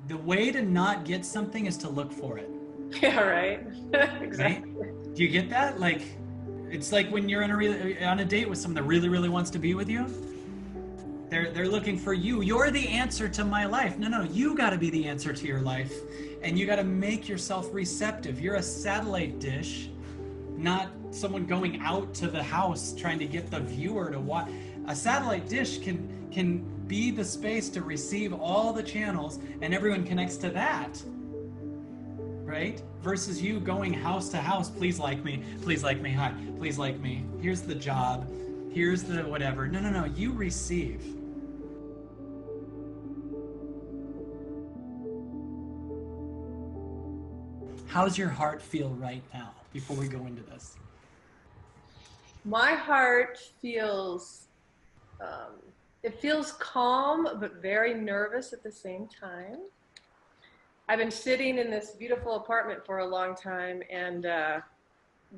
The way to not get something is to look for it. Yeah, right. Exactly. Right? Do you get that? Like, it's like when you're on a date with someone that really, really wants to be with you. They're looking for you. You're the answer to my life. No, you got to be the answer to your life, and you got to make yourself receptive. You're a satellite dish, not someone going out to the house trying to get the viewer to watch. A satellite dish can be the space to receive all the channels, and everyone connects to that. Right? Versus you going house to house, please like me, hi, please like me, here's the job, here's the whatever. No, you receive. How's your heart feel right now before we go into this? My heart feels, it feels calm, but very nervous at the same time. I've been sitting in this beautiful apartment for a long time and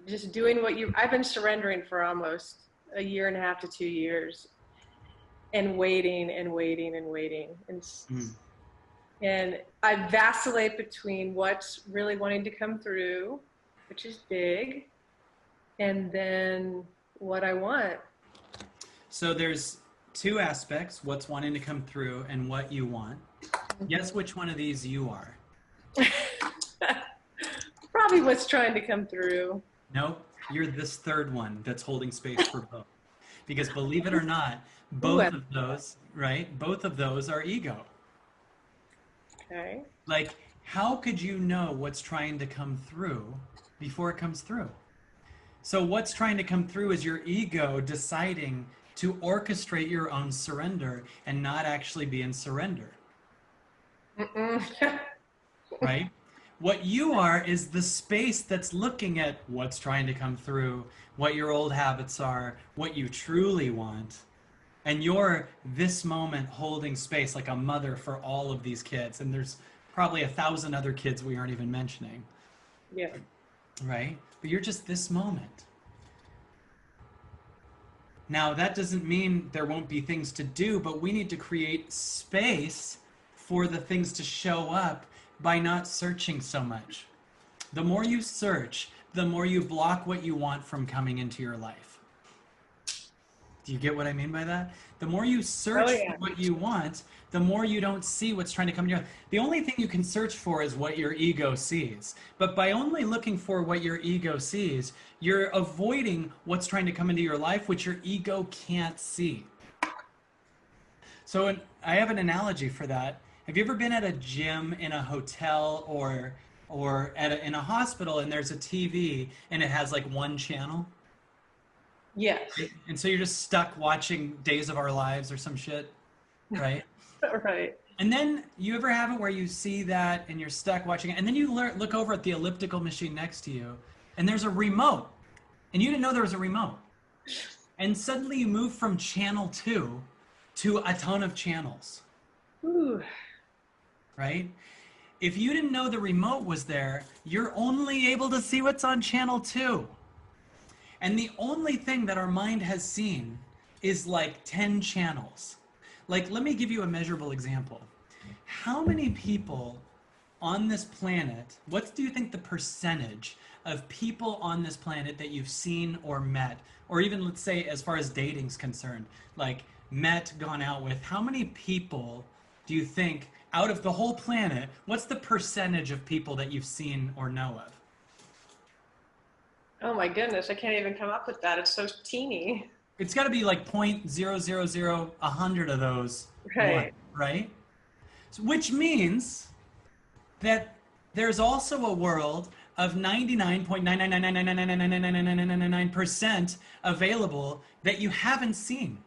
just doing I've been surrendering for almost a year and a half to 2 years and waiting and waiting and waiting. And I vacillate between what's really wanting to come through, which is big, and then what I want. So there's two aspects, what's wanting to come through and what you want. Guess which one of these you are? Probably what's trying to come through. Nope, you're this third one that's holding space for both. Because believe it or not, both of those, right? Both of those are ego. Okay. Like, how could you know what's trying to come through before it comes through? So what's trying to come through is your ego deciding to orchestrate your own surrender and not actually be in surrender. Right? What you are is the space that's looking at what's trying to come through, what your old habits are, what you truly want. And you're this moment holding space like a mother for all of these kids. And there's probably 1,000 other kids we aren't even mentioning. Yeah. Right? But you're just this moment. Now, that doesn't mean there won't be things to do, but we need to create space for the things to show up by not searching so much. The more you search, the more you block what you want from coming into your life. Do you get what I mean by that? The more you search for what you want, the more you don't see what's trying to come into your life. The only thing you can search for is what your ego sees. But by only looking for what your ego sees, you're avoiding what's trying to come into your life, which your ego can't see. So I have an analogy for that. Have you ever been at a gym in a hotel or in a hospital and there's a TV and it has like one channel? Yes. And so you're just stuck watching Days of Our Lives or some shit, right? Right. And then you ever have it where you see that and you're stuck watching it, and then you look over at the elliptical machine next to you and there's a remote and you didn't know there was a remote. And suddenly you move from channel 2 to a ton of channels. Ooh. Right? If you didn't know the remote was there, you're only able to see what's on channel 2. And the only thing that our mind has seen is like 10 channels. Like, let me give you a measurable example. How many people on this planet, what do you think the percentage of people on this planet that you've seen or met, or even let's say as far as dating's concerned, like met, gone out with, how many people do you think out of the whole planet, what's the percentage of people that you've seen or know of? Oh my goodness, I can't even come up with that. It's so teeny. It's got to be like 0.000 of those, right? Right? So, which means that there's also a world of 99.99999999999% available that you haven't seen.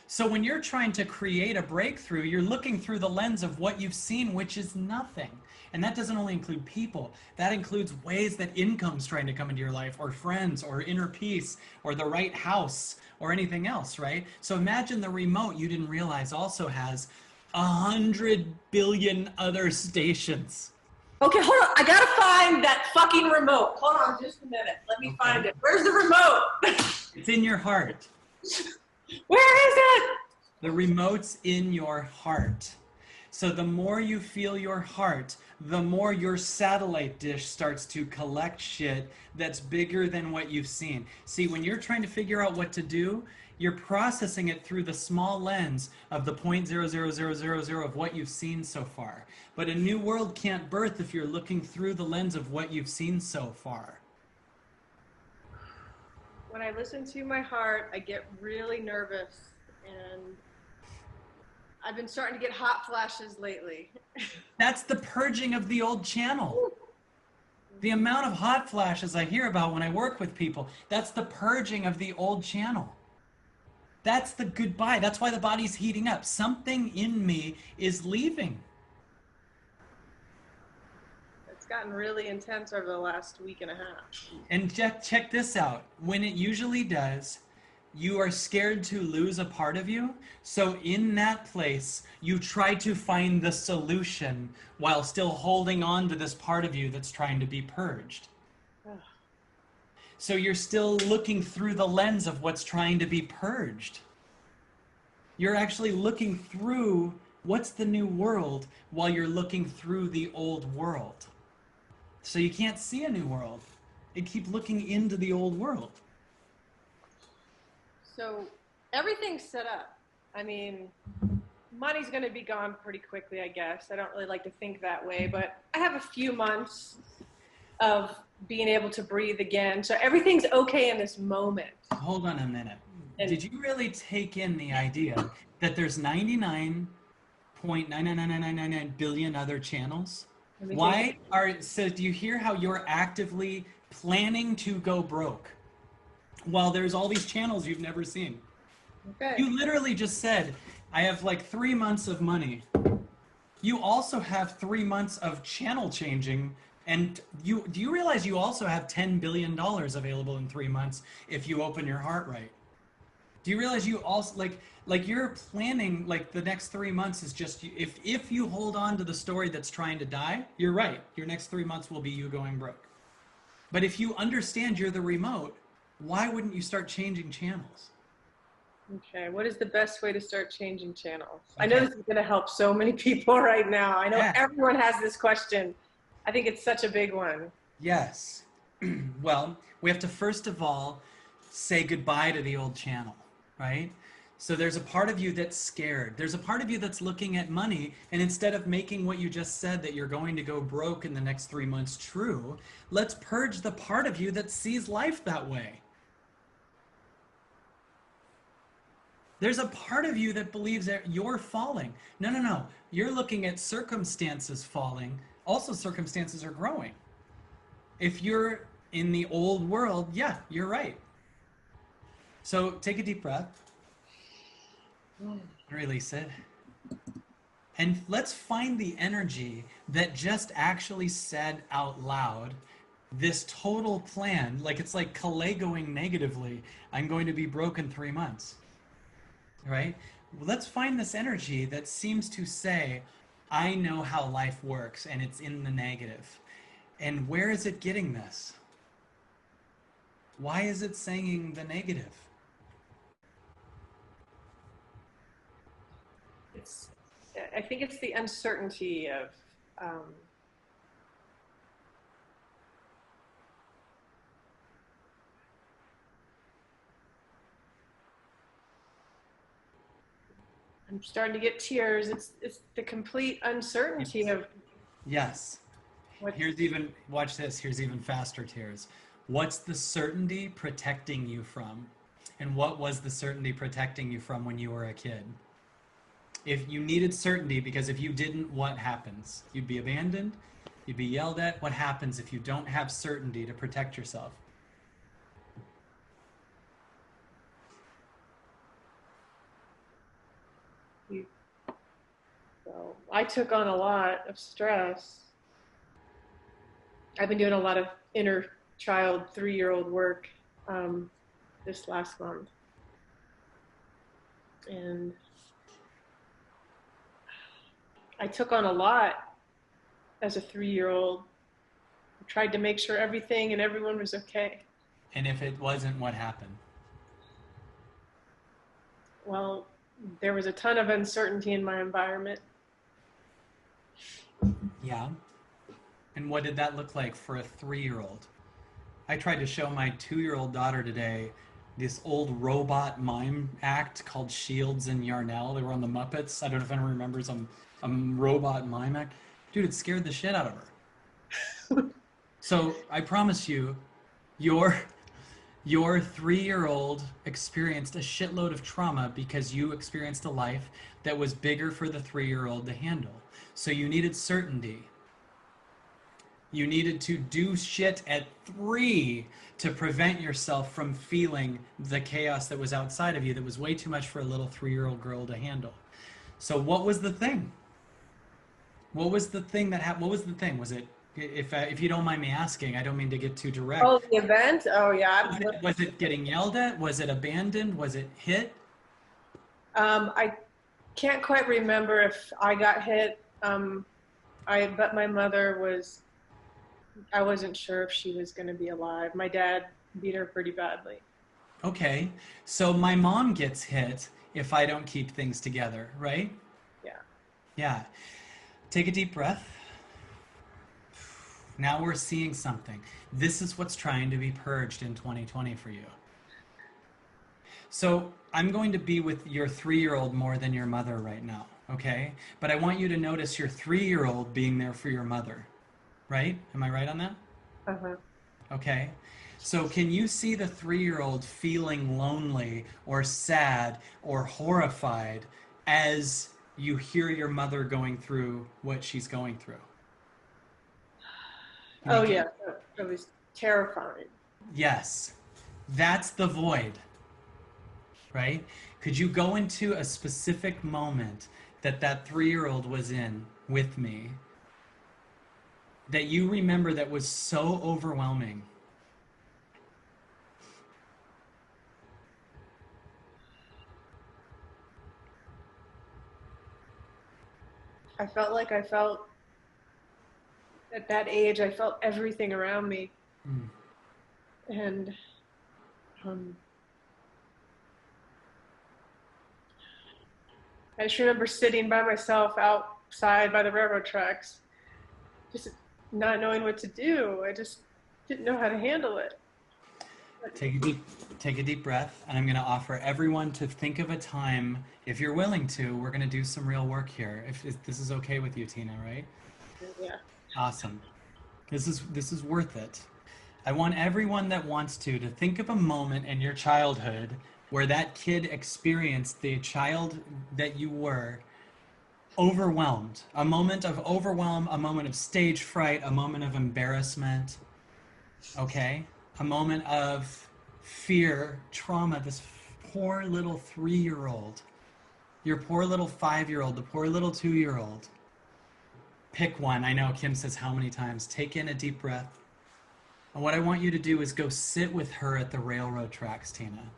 So when you're trying to create a breakthrough, you're looking through the lens of what you've seen, which is nothing. And that doesn't only include people. That includes ways that income's trying to come into your life, or friends, or inner peace, or the right house, or anything else, right? So imagine the remote you didn't realize also has 100 billion other stations. Okay, hold on. I gotta find that fucking remote. Hold on just a minute. Let me find it. Where's the remote? It's in your heart. Where is it? The remote's in your heart. So the more you feel your heart, the more your satellite dish starts to collect shit that's bigger than what you've seen. See, when you're trying to figure out what to do, you're processing it through the small lens of the 0.00000 of what you've seen so far. But a new world can't birth if you're looking through the lens of what you've seen so far. When I listen to my heart, I get really nervous, and I've been starting to get hot flashes lately. That's the purging of the old channel. The amount of hot flashes I hear about when I work with people, that's the purging of the old channel. That's the goodbye. That's why the body's heating up. Something in me is leaving. It's gotten really intense over the last week and a half. And check this out. When it usually does, you are scared to lose a part of you. So in that place, you try to find the solution while still holding on to this part of you that's trying to be purged. So you're still looking through the lens of what's trying to be purged. You're actually looking through what's the new world while you're looking through the old world. So you can't see a new world. You keep looking into the old world. So everything's set up. I mean, money's going to be gone pretty quickly, I guess. I don't really like to think that way, but I have a few months of being able to breathe again. So everything's okay in this moment. Hold on a minute. Did you really take in the idea that there's 99.99999 billion other channels? So do you hear how you're actively planning to go broke while there's all these channels you've never seen? Okay. You literally just said, I have like 3 months of money. You also have 3 months of channel changing. And do you realize you also have $10 billion available in 3 months if you open your heart right? Do you realize you also like you're planning like the next 3 months is just if you hold on to the story that's trying to die, you're right. Your next 3 months will be you going broke. But if you understand you're the remote, why wouldn't you start changing channels? Okay, what is the best way to start changing channels? Okay. I know this is going to help so many people right now. I know everyone has this question. I think it's such a big one. Yes. Well, we have to first of all say goodbye to the old channel, right? So there's a part of you that's scared. There's a part of you that's looking at money, and instead of making what you just said that you're going to go broke in the next 3 months true, let's purge the part of you that sees life that way. There's a part of you that believes that you're falling. No. You're looking at circumstances falling. Also, circumstances are growing. If you're in the old world, yeah, you're right. So take a deep breath. Release it. And let's find the energy that just actually said out loud this total plan. Like it's like Legoing negatively. I'm going to be broke in 3 months. Right? Let's find this energy that seems to say, I know how life works, and it's in the negative. And where is it getting this? Why is it saying the negative? I think it's the uncertainty of I'm starting to get tears. It's the complete uncertainty of. Yes. Watch this. Here's even faster tears. What's the certainty protecting you from? And what was the certainty protecting you from when you were a kid? If you needed certainty, because if you didn't, what happens? You'd be abandoned. You'd be yelled at. What happens if you don't have certainty to protect yourself? So I took on a lot of stress. I've been doing a lot of inner child 3-year-old work this last month. And I took on a lot as a 3-year-old. I tried to make sure everything and everyone was okay. And if it wasn't, what happened? Well, there was a ton of uncertainty in my environment. Yeah. And what did that look like for a 3-year-old? I tried to show my 2-year-old daughter today this old robot mime act called Shields and Yarnell. They were on the Muppets. I don't know if anyone remembers a robot mime act. Dude, it scared the shit out of her. So I promise you, your your 3-year-old experienced a shitload of trauma because you experienced a life that was bigger for the 3-year-old to handle. So you needed certainty. You needed to do shit at 3 to prevent yourself from feeling the chaos that was outside of you that was way too much for a little 3-year-old girl to handle. So what was the thing? What was the thing that happened? What was the thing? Was it, if you don't mind me asking, I don't mean to get too direct. Oh, the event? Oh, yeah. Was it getting yelled at? Was it abandoned? Was it hit? I can't quite remember if I got hit. But my mother was, I wasn't sure if she was going to be alive. My dad beat her pretty badly. Okay, so my mom gets hit if I don't keep things together, right? Yeah. Yeah. Take a deep breath. Now we're seeing something. This is what's trying to be purged in 2020 for you. So I'm going to be with your 3-year-old more than your mother right now, okay? But I want you to notice your 3-year-old being there for your mother, right? Am I right on that? Uh-huh. Okay. So can you see the 3-year-old feeling lonely or sad or horrified as you hear your mother going through what she's going through? Can you Oh, get yeah. It was terrifying. Yes. That's the void, right? Could you go into a specific moment that that 3-year-old was in with me that you remember that was so overwhelming? I felt like I felt at that age, I felt everything around me. Mm. And um, I just remember sitting by myself outside by the railroad tracks, just not knowing what to do. I just didn't know how to handle it. Take a deep breath, and I'm going to offer everyone to think of a time, if you're willing to, we're going to do some real work here. If this is okay with you, Tina, right? Yeah. Awesome. This is worth it. I want everyone that wants to think of a moment in your childhood where that kid experienced the child that you were overwhelmed. A moment of overwhelm, a moment of stage fright, a moment of embarrassment, okay? A moment of fear, trauma. This poor little 3-year-old, your poor little 5-year-old, the poor little 2-year-old. Pick one. I know Kim says how many times. Take in a deep breath. And what I want you to do is go sit with her at the railroad tracks, Tina.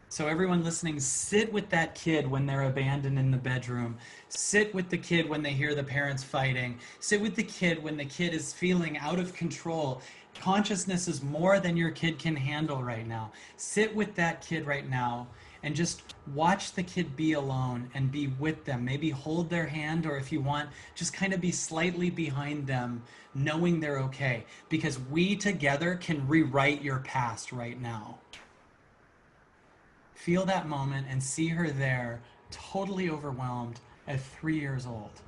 So everyone listening, sit with that kid when they're abandoned in the bedroom. Sit with the kid when they hear the parents fighting. Sit with the kid when the kid is feeling out of control. Consciousness is more than your kid can handle right now. Sit with that kid right now and just watch the kid be alone and be with them. Maybe hold their hand, or if you want, just kind of be slightly behind them, knowing they're okay. Because we together can rewrite your past right now. Feel that moment and see her there, totally overwhelmed at 3 years old.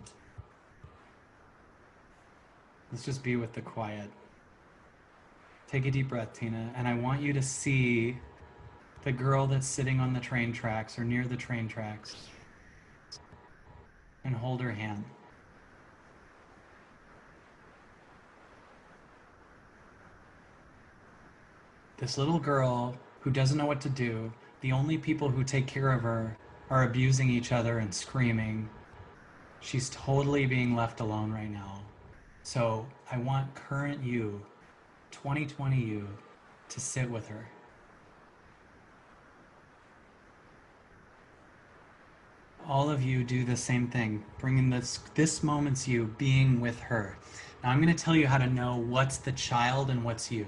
Let's just be with the quiet. Take a deep breath, Tina, and I want you to see the girl that's sitting on the train tracks or near the train tracks and hold her hand. This little girl who doesn't know what to do, the only people who take care of her are abusing each other and screaming. She's totally being left alone right now. So I want current you, 2020 you, to sit with her. All of you do the same thing, bringing this moment's you, being with her. Now I'm going to tell you how to know what's the child and what's you.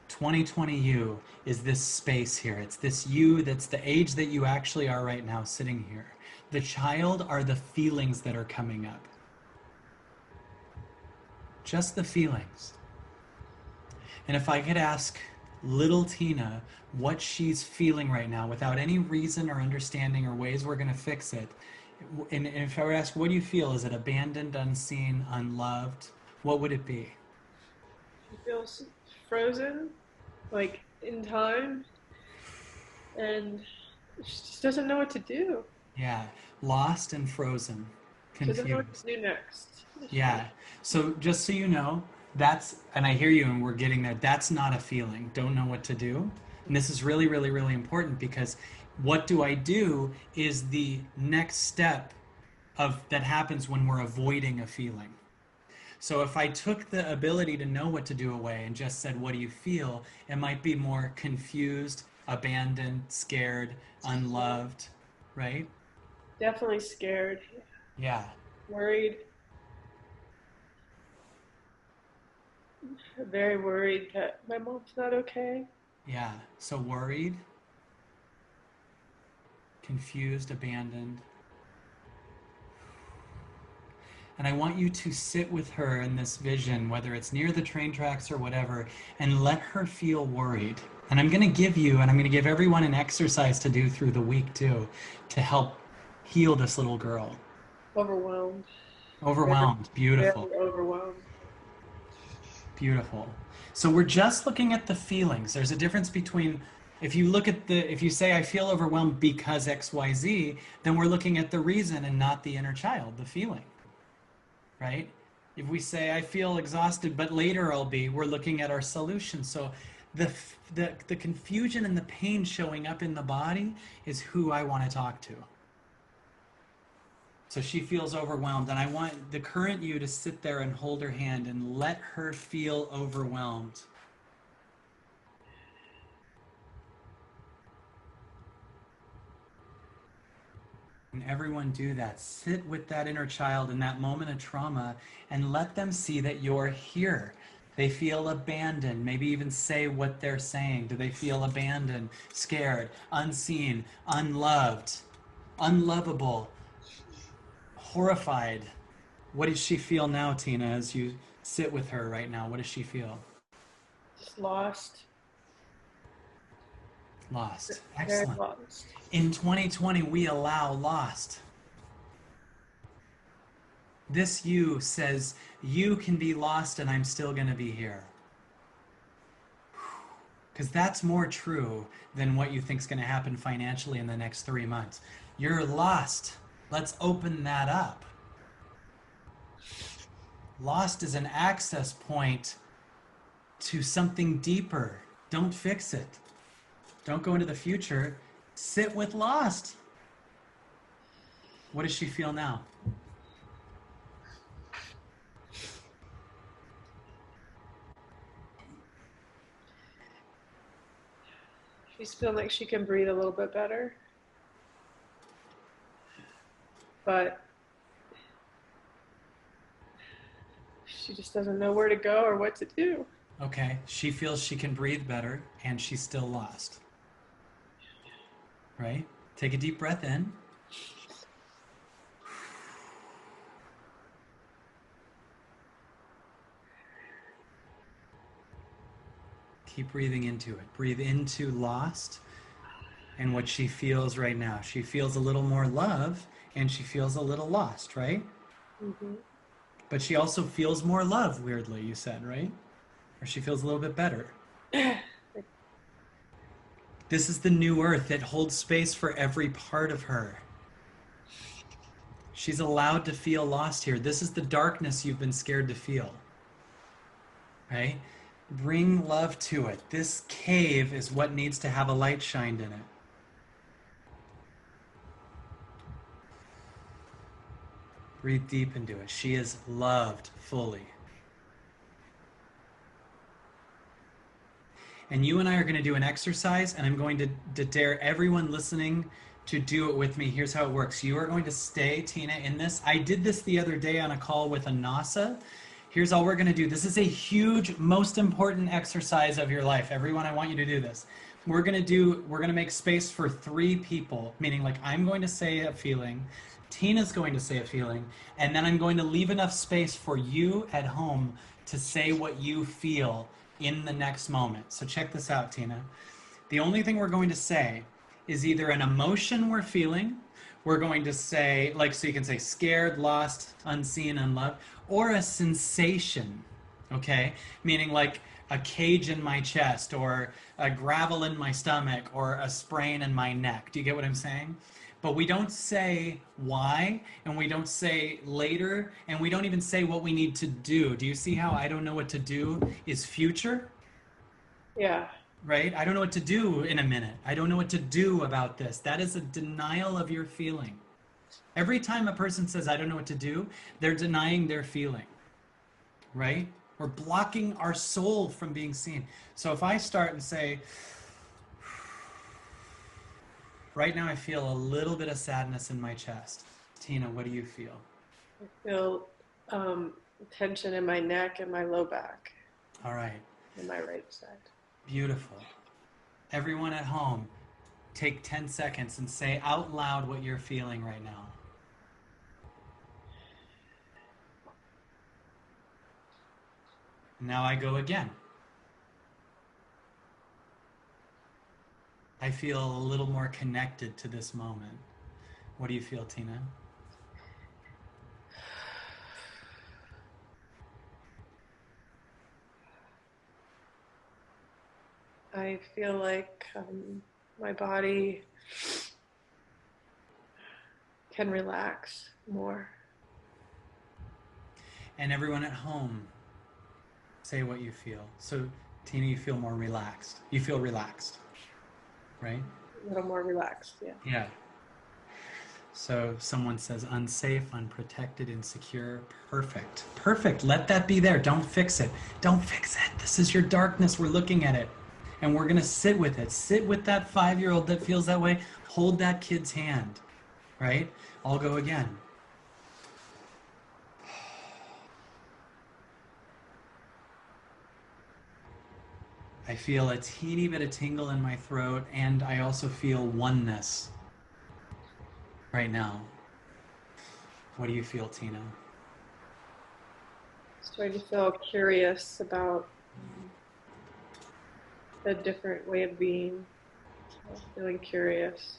2020 you is this space here. It's this you that's the age that you actually are right now sitting here. The child are the feelings that are coming up. just the feelings. And if I could ask little Tina what she's feeling right now without any reason or understanding or ways we're going to fix it, and if I were to ask, what do you feel? Is it abandoned, unseen, unloved? What would it be? She feels frozen, like in time, and she just doesn't know what to do. Yeah, lost and frozen, She doesn't know what to confused. do next. Yeah. So just so you know, that's, and I hear you and we're getting there, that's not a feeling. Don't know what to do. And this is really, really, really important because what do I do is the next step of that happens when we're avoiding a feeling. So if I took the ability to know what to do away and just said, what do you feel? It might be more confused, abandoned, scared, unloved, right? Definitely scared, Yeah. worried, very worried that my mom's not okay. Yeah. So worried, confused, abandoned. And I want you to sit with her in this vision, whether it's near the train tracks or whatever, and let her feel worried. And I'm going to give you, and I'm going to give everyone an exercise to do through the week too, to help heal this little girl. Overwhelmed, very, Overwhelmed. Beautiful. very overwhelmed. Beautiful. So we're just looking at the feelings. There's a difference between if you look at the if you say I feel overwhelmed because XYZ, then we're looking at the reason and not the inner child, the feeling. Right? If we say I feel exhausted but later I'll be, we're looking at our solution. So the confusion and the pain showing up in the body is who I want to talk to. So she feels overwhelmed, and I want the current you to sit there and hold her hand and let her feel overwhelmed. And everyone do that. Sit with that inner child in that moment of trauma and let them see that you're here. They feel abandoned. Maybe even say what they're saying. Do they feel abandoned, scared, unseen, unloved, unlovable, horrified? What does she feel now, Tina, as you sit with her right now? What does she feel? Just lost, Lost. very Excellent. lost. In 2020, we allow lost. This you says, you can be lost and I'm still going to be here. Because that's more true than what you think is going to happen financially in the next 3 months. You're lost. Let's open that up. Lost is an access point to something deeper. Don't fix it. Don't go into the future. Sit with lost. What does she feel now? She's feeling like she can breathe a little bit better, but she just doesn't know where to go or what to do. Okay, she feels she can breathe better and she's still lost. Right? Take a deep breath in. Keep breathing into it. Breathe into lost and what she feels right now. She feels a little more love and she feels a little lost, right? Mm-hmm. But she also feels more love, weirdly, you said, right? Or she feels a little bit better. This is the new earth. It holds space for every part of her. She's allowed to feel lost here. This is the darkness you've been scared to feel. Right? Bring love to it. This cave is what needs to have a light shined in it. Breathe deep into it. She is loved fully. And you and I are going to do an exercise, and I'm going to dare everyone listening to do it with me. Here's how it works. You are going to stay, Tina, in this. I did this the other day on a call with a NASA. Here's all we're going to do. This is a huge, most important exercise of your life. Everyone, I want you to do this. We're going to make space for 3 people, meaning like I'm going to say a feeling, Tina's going to say a feeling, and then I'm going to leave enough space for you at home to say what you feel in the next moment. So check this out, Tina. The only thing we're going to say is either an emotion we're feeling. We're going to say, like, so you can say scared, lost, unseen, unloved, or a sensation, okay? Meaning like a cage in my chest, or a gravel in my stomach, or a sprain in my neck. Do you get what I'm saying? But we don't say why, and we don't say later, and we don't even say what we need to do. Do you see how I don't know what to do is future? Yeah. Right? I don't know what to do in a minute. I don't know what to do about this. That is a denial of your feeling. Every time a person says, I don't know what to do, they're denying their feeling. Right? We're blocking our soul from being seen. So if I start and say, right now I feel a little bit of sadness in my chest. Tina, what do you feel? I feel tension in my neck and my low back All right. and my right side. Beautiful. Everyone at home, take 10 seconds and say out loud what you're feeling right now. Now I go again. I feel a little more connected to this moment. What do you feel, Tina? I feel like my body can relax more. And everyone at home, say what you feel. So, Tina, you feel more relaxed. You feel relaxed, right? A little more relaxed, yeah. Yeah. So someone says unsafe, unprotected, insecure. Perfect. Perfect. Let that be there. Don't fix it. Don't fix it. This is your darkness. We're looking at it. And we're going to sit with it. Sit with that 5-year-old that feels that way. Hold that kid's hand, right? I'll go again. I feel a teeny bit of tingle in my throat, and I also feel oneness right now. What do you feel, Tina? Starting to feel curious about a different way of being. So feeling curious.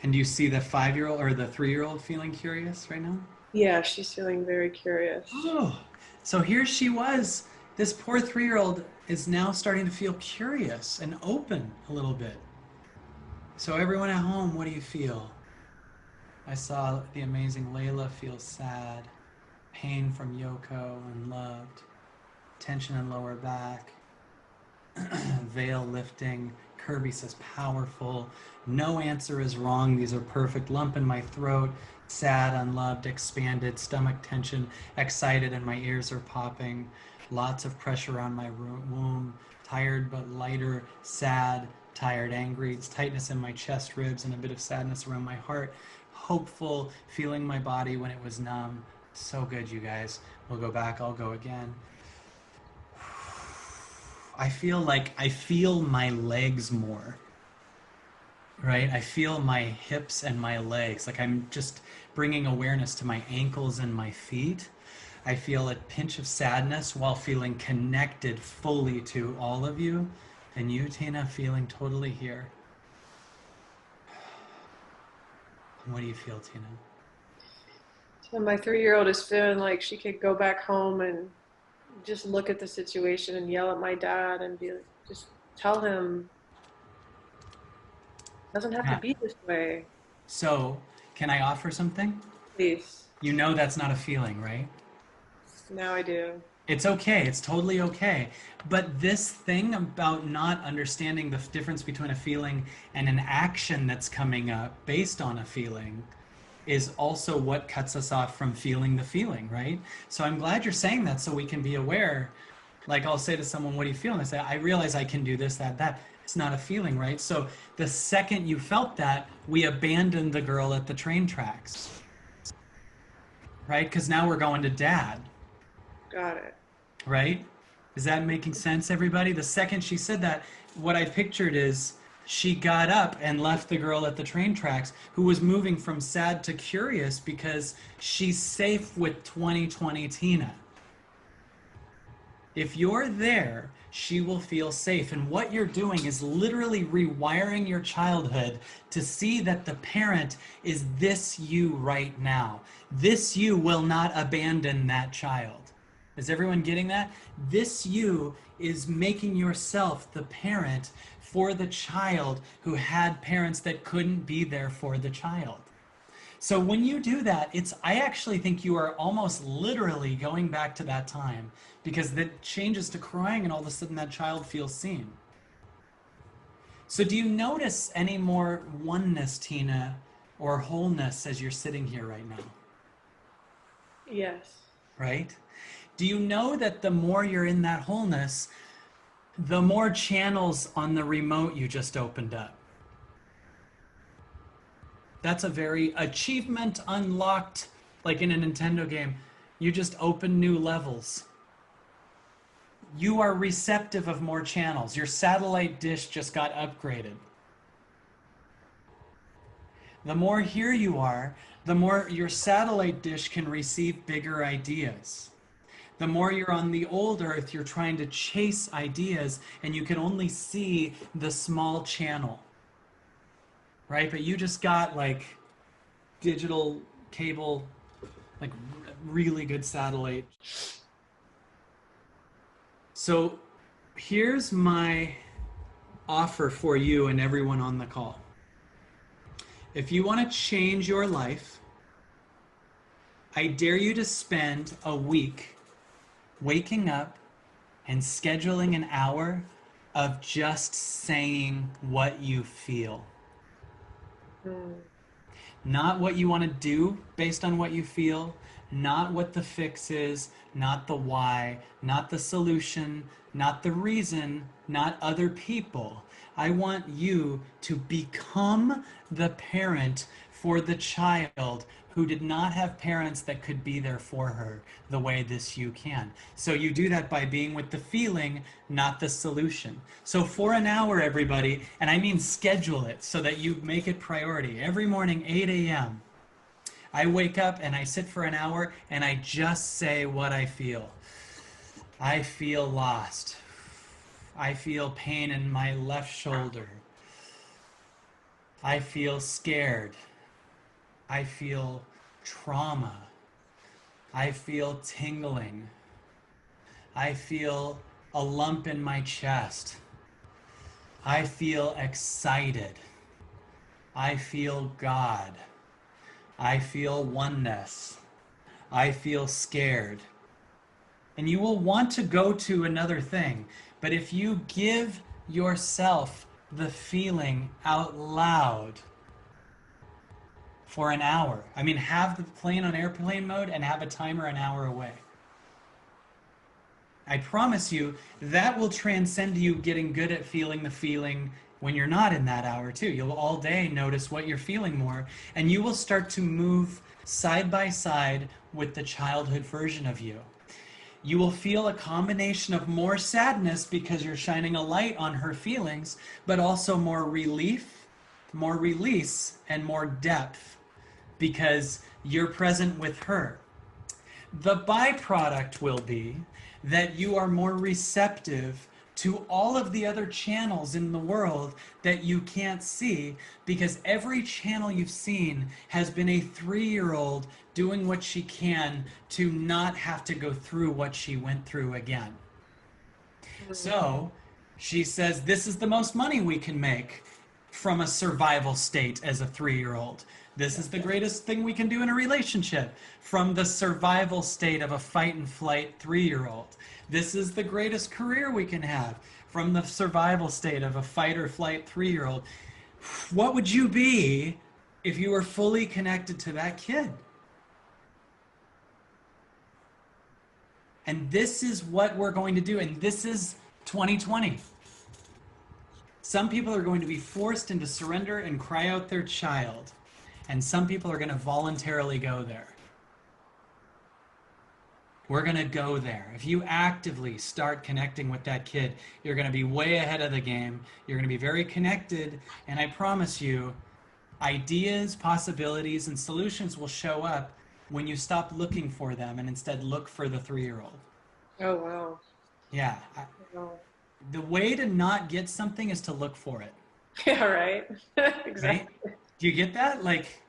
And do you see the 5-year-old or the 3-year-old feeling curious right now? Yeah, she's feeling very curious. Oh, so here she was. This poor 3-year-old is now starting to feel curious and open a little bit. So everyone at home, what do you feel? I saw the amazing Layla feel sad, pain from Yoko unloved, tension in lower back, veil lifting. Kirby says powerful. No answer is wrong. These are perfect. Lump in my throat, sad, unloved, expanded, stomach tension, excited, and my ears are popping. Lots of pressure on my womb, tired but lighter, sad, tired, angry. It's tightness in my chest ribs and a bit of sadness around my heart. Hopeful, feeling my body when it was numb. So good, you guys. We'll go back. I'll go again. I feel my legs more, right? I feel my hips and my legs. Like I'm just bringing awareness to my ankles and my feet. I feel a pinch of sadness while feeling connected fully to all of you. And you, Tina, feeling totally here. What do you feel, Tina? So my 3-year-old is feeling like she could go back home and just look at the situation and yell at my dad and be like, just tell him it doesn't have to be this way. So, can I offer something? Please. You know that's not a feeling, right? Now I do. It's okay. It's totally okay. But this thing about not understanding the difference between a feeling and an action that's coming up based on a feeling is also what cuts us off from feeling the feeling, right? So I'm glad you're saying that so we can be aware. Like I'll say to someone, what do you feel? And I say, I realize I can do this, that, that. It's not a feeling, right? So the second you felt that, we abandoned the girl at the train tracks, right? Because now we're going to dad. Got it. Right? Is that making sense, everybody? The second she said that, what I pictured is She got up and left the girl at the train tracks who was moving from sad to curious because she's safe with 2020 Tina. If you're there, she will feel safe. And what you're doing is literally rewiring your childhood to see that the parent is this you right now. This you will not abandon that child. Is everyone getting that? This you is making yourself the parent for the child who had parents that couldn't be there for the child. So when you do that, I actually think you are almost literally going back to that time, because that changes to crying and all of a sudden that child feels seen. So do you notice any more oneness, Tina, or wholeness as you're sitting here right now? Yes. Right? Do you know that the more you're in that wholeness, the more channels on the remote you just opened up? That's a very achievement unlocked, like in a Nintendo game. You just open new levels. You are receptive of more channels. Your satellite dish just got upgraded. The more here you are, the more your satellite dish can receive bigger ideas. The more you're on the old earth, you're trying to chase ideas and you can only see the small channel. Right? But you just got like digital cable, like really good satellite. So here's my offer for you and everyone on the call. If you want to change your life, I dare you to spend a week waking up and scheduling an hour of just saying what you feel. Not what you want to do based on what you feel, not what the fix is, not the why, not the solution, not the reason, not other people. I want you to become the parent for the child who did not have parents that could be there for her the way this you can. So you do that by being with the feeling, not the solution. So for an hour, everybody, and I mean schedule it so that you make it priority. Every morning, 8 a.m., I wake up and I sit for an hour and I just say what I feel. I feel lost. I feel pain in my left shoulder. I feel scared. I feel trauma. I feel tingling. I feel a lump in my chest. I feel excited. I feel God. I feel oneness. I feel scared. And you will want to go to another thing, but if you give yourself the feeling out loud for an hour, I mean, have the plane on airplane mode and have a timer an hour away. I promise you that will transcend you getting good at feeling the feeling when you're not in that hour too. You'll all day notice what you're feeling more, and you will start to move side by side with the childhood version of you. You will feel a combination of more sadness because you're shining a light on her feelings, but also more relief, more release, and more depth because you're present with her. The byproduct will be that you are more receptive to all of the other channels in the world that you can't see, because every channel you've seen has been a 3-year-old doing what she can to not have to go through what she went through again. So she says, this is the most money we can make from a survival state as a 3-year-old. This is the greatest thing we can do in a relationship from the survival state of a fight and flight 3-year-old. This is the greatest career we can have from the survival state of a fight or flight 3-year-old. What would you be if you were fully connected to that kid? And this is what we're going to do. And this is 2020. Some people are going to be forced into surrender and cry out their child. And some people are going to voluntarily go there. We're going to go there. If you actively start connecting with that kid, you're going to be way ahead of the game. You're going to be very connected. And I promise you, ideas, possibilities, and solutions will show up when you stop looking for them and instead look for the 3-year-old. Oh, wow. Yeah. Wow. The way to not get something is to look for it. Yeah, right. Right? Exactly. Do you get that? Like,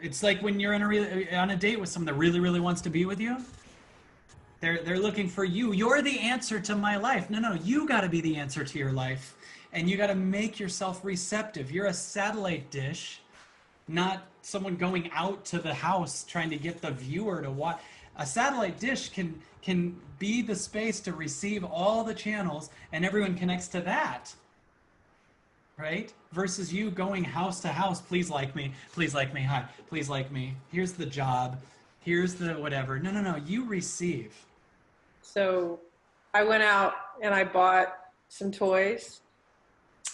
it's like when you're on a date with someone that really, really wants to be with you. They're looking for you. You're the answer to my life. No, you got to be the answer to your life, and you got to make yourself receptive. You're a satellite dish, not someone going out to the house trying to get the viewer to watch. A satellite dish can be the space to receive all the channels, and everyone connects to that. Right? Versus you going house to house, please like me, hi, please like me. Here's the job, here's the whatever. No, you receive. So I went out and I bought some toys.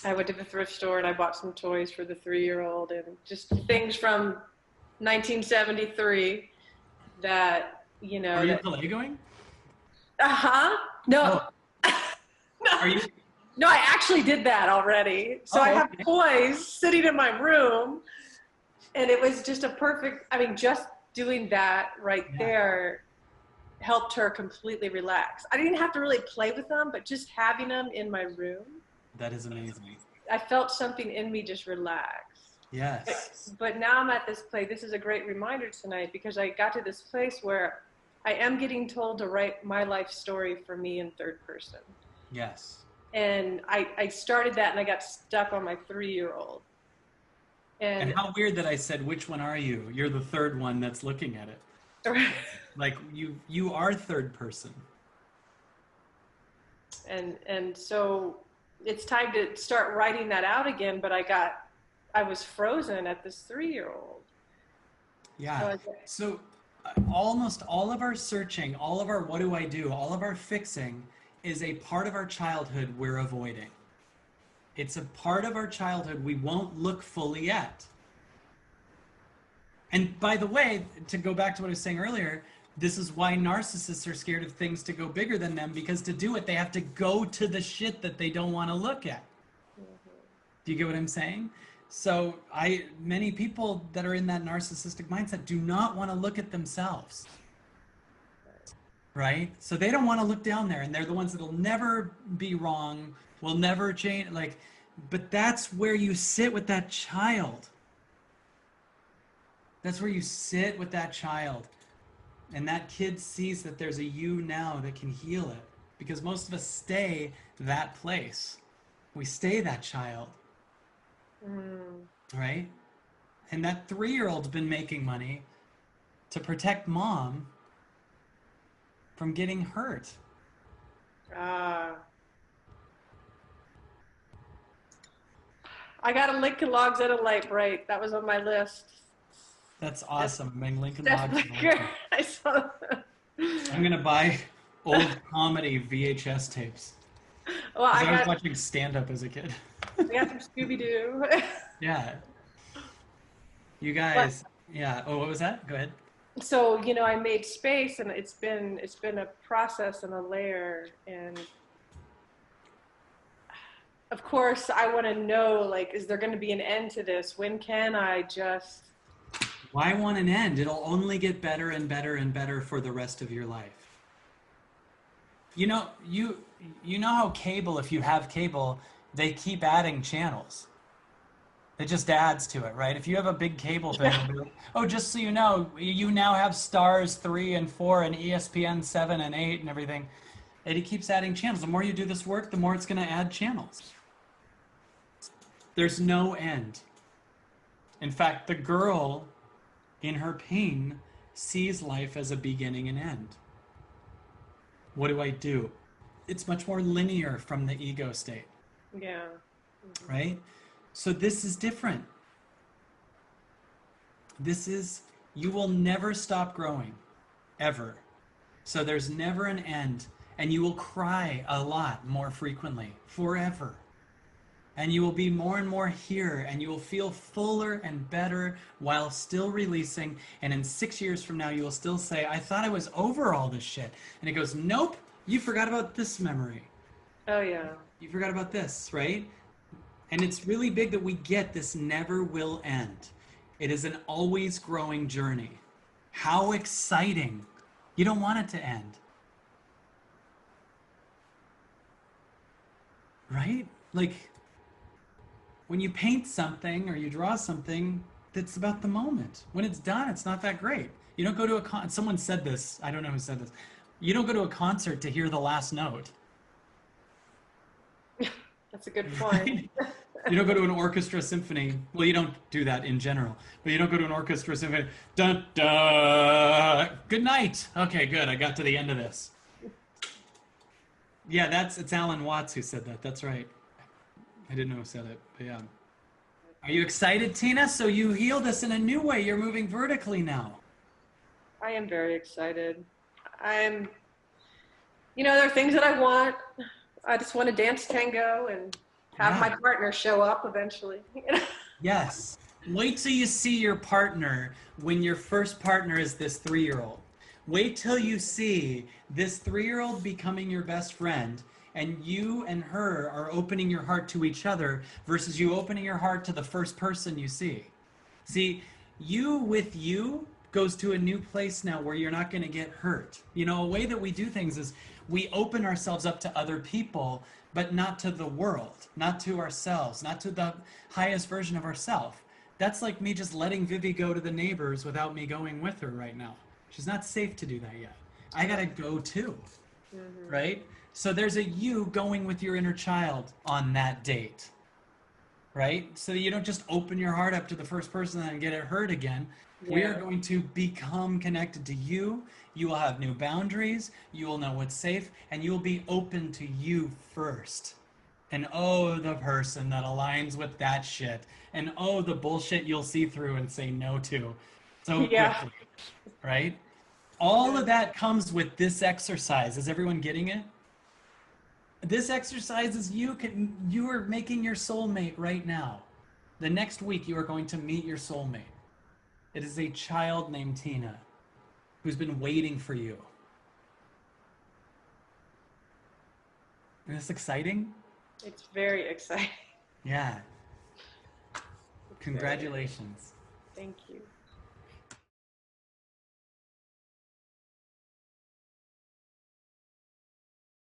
I went to the thrift store and I bought some toys for the 3-year-old and just things from 1973 that, you know. Are you Legoing? Uh-huh. No. Oh. Are you? No, I actually did that already. So I have Okay. toys sitting in my room, and it was just a perfect, I mean, just doing that right there helped her completely relax. I didn't have to really play with them, but just having them in my room. That is amazing. I felt something in me just relax. Yes. But now I'm at this place. This is a great reminder tonight because I got to this place where I am getting told to write my life story for me in third person. Yes. And I started that and I got stuck on my 3-year-old. And how weird that I said, which one are you? You're the third one that's looking at it. Like you are third person. And so it's time to start writing that out again, but I was frozen at this 3-year-old. Yeah. So almost all of our searching, all of our what do I do, all of our fixing is a part of our childhood we're avoiding. It's a part of our childhood we won't look fully at. And by the way, to go back to what I was saying earlier, this is why narcissists are scared of things to go bigger than them, because to do it, they have to go to the shit that they don't want to look at. Do you get what I'm saying? So many people that are in that narcissistic mindset do not want to look at themselves. Right? So they don't want to look down there, and they're the ones that'll never be wrong, will never change. But that's where you sit with that child. That's where you sit with that child. And that kid sees that there's a you now that can heal it. Because most of us stay that place. We stay that child. Right? And that 3-year-old's been making money to protect mom from getting hurt. I got a Lincoln Logs and a Light Bright. That was on my list. That's awesome. Lincoln Steph Logs. Blicker. I saw that. I'm gonna buy old comedy VHS tapes. Well, I was watching stand-up as a kid. I got some Scooby-Doo. Yeah. You guys. Yeah. Oh, what was that? Go ahead. So, I made space, and it's been a process and a layer, and of course I want to know, is there going to be an end to this? When can I just... Why want an end? It'll only get better and better and better for the rest of your life. You know how cable, if you have cable, they keep adding channels. It just adds to it, right? If you have a big cable thing, it'll be like, oh, just so you know, you now have Stars 3 and 4 and ESPN 7 and 8 and everything. And it keeps adding channels. The more you do this work, the more it's going to add channels. There's no end. In fact, the girl, in her pain, sees life as a beginning and end. What do I do? It's much more linear from the ego state. Yeah. Mm-hmm. Right? So this is different. You will never stop growing, ever. So there's never an end, and you will cry a lot more frequently, forever. And you will be more and more here, and you will feel fuller and better while still releasing. And in 6 years from now, you will still say, I thought I was over all this shit. And it goes, nope, you forgot about this memory. Oh, yeah. You forgot about this, right? And it's really big that we get this never will end. It is an always growing journey. How exciting. You don't want it to end. Right? Like, when you paint something or you draw something, that's about the moment. When it's done, it's not that great. You don't go to someone said this, I don't know who said this. You don't go to a concert to hear the last note. That's a good point. Right? You don't go to an orchestra symphony. Well, you don't do that in general, but you don't go to an orchestra symphony. Dun, dun. Good night. Okay, good. I got to the end of this. Yeah, it's Alan Watts who said that. That's right. I didn't know who said it, but yeah. Are you excited, Tina? So you healed us in a new way. You're moving vertically now. I am very excited. There are things that I want. I just want to dance tango and have my partner show up eventually. Yes. Wait till you see your partner when your first partner is this 3-year-old. Wait till you see this 3-year-old becoming your best friend, and you and her are opening your heart to each other versus you opening your heart to the first person you see. See, you with you goes to a new place now where you're not going to get hurt. A way that we do things is we open ourselves up to other people, but not to the world, not to ourselves, not to the highest version of ourselves. That's like me just letting Vivi go to the neighbors without me going with her right now. She's not safe to do that yet. I gotta go too, right? So there's a you going with your inner child on that date, right? So you don't just open your heart up to the first person and get it hurt again. Yeah. We are going to become connected to you. You will have new boundaries. You will know what's safe, and you will be open to you first. And oh, the person that aligns with that shit. And oh, the bullshit you'll see through and say no to so quickly, right? All of that comes with this exercise. Is everyone getting it? This exercise is you are making your soulmate right now. The next week you are going to meet your soulmate. It is a child named Tina who's been waiting for you. Isn't this exciting? It's very exciting. Yeah. Congratulations. Thank you.